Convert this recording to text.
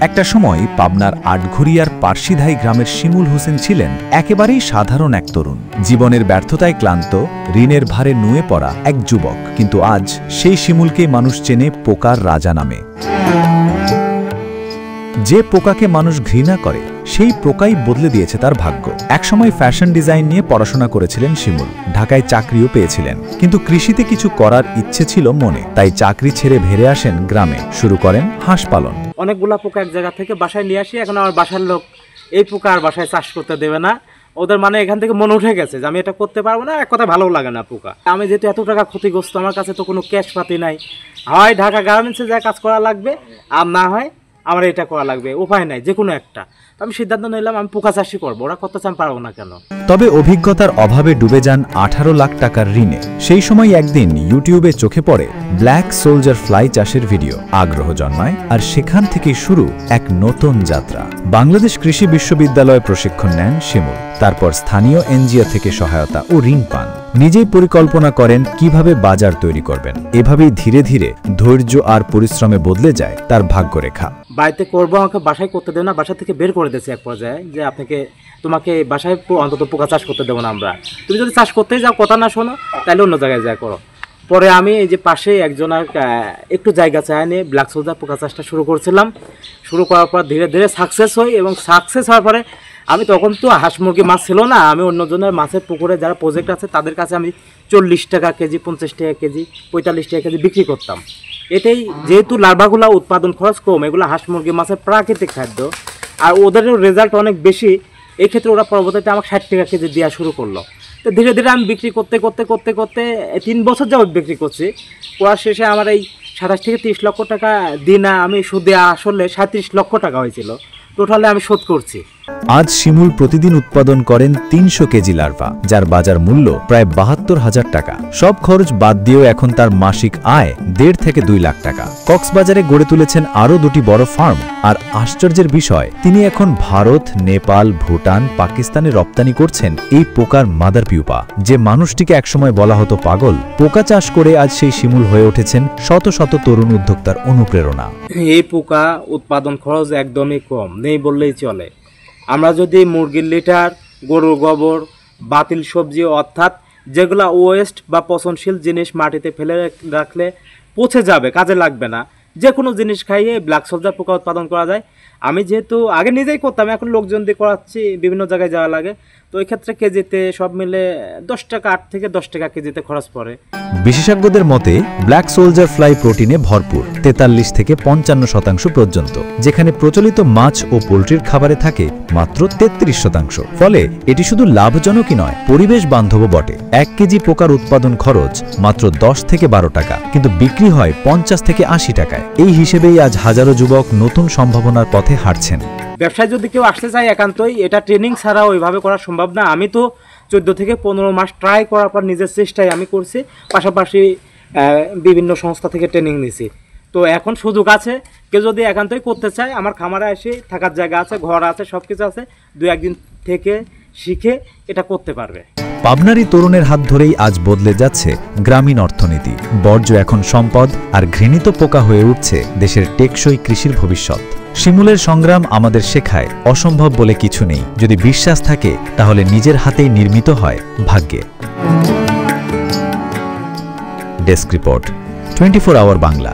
একটা সময় পাবনার আটঘরিয়ার পার্শিধাই গ্রামের শিমুল হোসেন ছিলেন একেবারেই সাধারণ এক তরুণ। জীবনের ব্যর্থতায় ক্লান্ত, ঋণের ভারে নুয়ে পড়া এক যুবক। কিন্তু আজ সেই শিমুলকেই মানুষ চেনে পোকার রাজা নামে। যে পোকাকে মানুষ ঘৃণা করে সেই পোকাই বদলে দিয়েছে তার ভাগ্য। একসময় ফ্যাশন ডিজাইন নিয়ে পড়াশোনা করেছিলেন শিমুল, ঢাকায় চাকরিও পেয়েছিলেন। কিন্তু কৃষিতে কিছু করার ইচ্ছে ছিল মনে, তাই চাকরি ছেড়ে ভেড়ে আসেন গ্রামে, শুরু করেন হাঁস পালন। অনেকগুলা পোকা এক জায়গা থেকে বাসায় নিয়ে আসি। এখন আমার বাসার লোক এই পোকা আর বাসায় চাষ করতে দেবে না। ওদের মানে এখান থেকে মনে উঠে গেছে যে আমি এটা করতে পারবো না, এক কথা ভালো লাগে না পোকা। আমি যেহেতু এত টাকা ক্ষতিগ্রস্ত, আমার কাছে তো কোনো ক্যাশ পাতি নাই, হয় ঢাকা গার্মেন্টসে যা কাজ করা লাগবে, আর না হয় আমার এটা করা লাগবে, উপায় নাই, যে কোনো একটা। আমি সিদ্ধান্ত নিলাম আমি পোকা চাষই করবো, ওরা কত চান পারবো না কেন। তবে অভিজ্ঞতার অভাবে ডুবে যান 18 লাখ টাকার ঋণে। সেই সময় একদিন ইউটিউবে চোখে পড়ে ব্ল্যাক সোলজার ফ্লাই চাষের ভিডিও, আগ্রহ জন্মায়, আর সেখান থেকেই শুরু এক নতুন যাত্রা। বাংলাদেশ কৃষি বিশ্ববিদ্যালয়ে প্রশিক্ষণ নেন শিমুল, তারপর স্থানীয় এনজিও থেকে সহায়তা ও ঋণ পান। নিজেই পরিকল্পনা করেন কিভাবে বাজার তৈরি করবেন। এভাবেই ধীরে ধীরে ধৈর্য আর পরিশ্রমে বদলে যায় তার ভাগ্যরেখা। বাড়িতে করবো, আমাকে বাসায় করতে দেবে না, বাসা থেকে বের করে দিয়েছে এক পর্যায়ে যে তোমাকে বাসায় অন্তত পোকা চাষ করতে দেবো না আমরা। তুমি যদি চাষ করতে যাও, কথা না শোনো, তাহলে অন্য জায়গায় যা করো। পরে আমি এই যে পাশে একজনের একটু জায়গা চায় নিয়ে ব্ল্যাক সোলজার পোকা চাষটা শুরু করছিলাম। শুরু করার পর ধীরে ধীরে সাকসেস হই, এবং সাকসেস হওয়ার পরে আমি তখন তো হাঁস মুরগি মাছ ছিল না, আমি অন্যজনের মাছের পুকুরে যারা প্রজেক্ট আছে তাদের কাছে আমি 40 টাকা কেজি, 50 টাকা কেজি, 45 টাকা কেজি বিক্রি করতাম। এতেই যেহেতু লার্ভাগুলো উৎপাদন খরচ কম, এগুলো হাঁস মুরগি মাছের প্রাকৃতিক খাদ্য, আর ওদেরও রেজাল্ট অনেক বেশি, এই ক্ষেত্রে ওরা পরবর্তীতে আমাকে 60 টাকা কেজি দেওয়া শুরু করলো। তো ধীরে ধীরে আমি বিক্রি করতে 3 বছর যাবত বিক্রি করছি। করার শেষে আমার এই 27 থেকে 30 লক্ষ টাকা দিন আমি সুদে আসলে 37 লক্ষ টাকা হয়েছিল, টোটালে আমি শোধ করছি। আজ শিমুল প্রতিদিন উৎপাদন করেন 300 কেজি লার্ভা, যার বাজার মূল্য প্রায় 72,000 টাকা। সব খরচ বাদ দিয়েও এখন তার মাসিক আয় 1.5 থেকে 2 লাখ টাকা। কক্সবাজারে গড়ে তুলেছেন আরও 2টি বড় ফার্ম। আর আশ্চর্যের বিষয়, তিনি এখন ভারত, নেপাল, ভুটান, পাকিস্তানে রপ্তানি করছেন এই পোকার মাদার পিউপা। যে মানুষটিকে একসময় বলা হতো পাগল, পোকা চাষ করে আজ সেই শিমুল হয়ে উঠেছেন শত শত তরুণ উদ্যোক্তার অনুপ্রেরণা। এই পোকা উৎপাদন খরচ একদমই কম, নেই বললেই চলে। আমরা যদি মুরগির লিটার, গরুর গোবর, বাতিল সবজি, অর্থাৎ যেগুলো ওয়েস্ট বা পচনশীল জিনিস মাটিতে ফেলে রাখলে পচে যাবে, কাজে লাগবে না, যে কোনো জিনিস খাইয়ে ব্ল্যাক সোলজার পোকা উৎপাদন করা যায়। আমি যেহেতু আগে নিজেই করতাম, এখন লোকজন দিয়ে করাচ্ছি, বিভিন্ন জায়গায় যাওয়া লাগে, তো এই ক্ষেত্রে কেজিতে সব মিলে 10 টাকা, 8 থেকে 10 টাকা কেজিতে খরচ পড়ে। বিশেষজ্ঞদের মতে ব্ল্যাক সোলজার ফ্লাই প্রোটিনে ভরপুর, 43 থেকে 55% পর্যন্ত, যেখানে প্রচলিত মাছ ও পোলট্রির খাবারে থাকে মাত্র 33%। ফলে এটি শুধু লাভজনকই নয়, পরিবেশ বান্ধবও বটে। 1 কেজি পোকার উৎপাদন খরচ মাত্র 10 থেকে 12 টাকা, কিন্তু বিক্রি হয় 50 থেকে 80 টাকায়। এই হিসেবেই আজ হাজারো যুবক নতুন সম্ভাবনার পথে হাঁটছেন। ব্যবসায় যদি কেউ আসতে চায়, একান্তই এটা ট্রেনিং ছাড়া ওইভাবে করা সম্ভব না। আমি তো 14 থেকে 15 মাস ট্রাই করার পর নিজের চেষ্টায় আমি করছি, পাশাপাশি বিভিন্ন সংস্থা থেকে ট্রেনিং নিছি। তো এখন সুযোগ আছে, কেউ যদি একান্তই করতে চায়, আমার খামারে এসে থাকার জায়গা আছে, ঘর আছে, সব কিছু আছে, 2-1 দিন থেকে শিখে এটা করতে পারবে। পাবনারী তরুণের হাত ধরেই আজ বদলে যাচ্ছে গ্রামীণ অর্থনীতি। বর্জ্য এখন সম্পদ, আর ঘৃণিত পোকা হয়ে উঠছে দেশের টেকসই কৃষির ভবিষ্যৎ। শিমুলের সংগ্রাম আমাদের শেখায় অসম্ভব বলে কিছু নেই, যদি বিশ্বাস থাকে তাহলে নিজের হাতেই নির্মিত হয় ভাগ্যের। Desk report, 24 hour Bangla.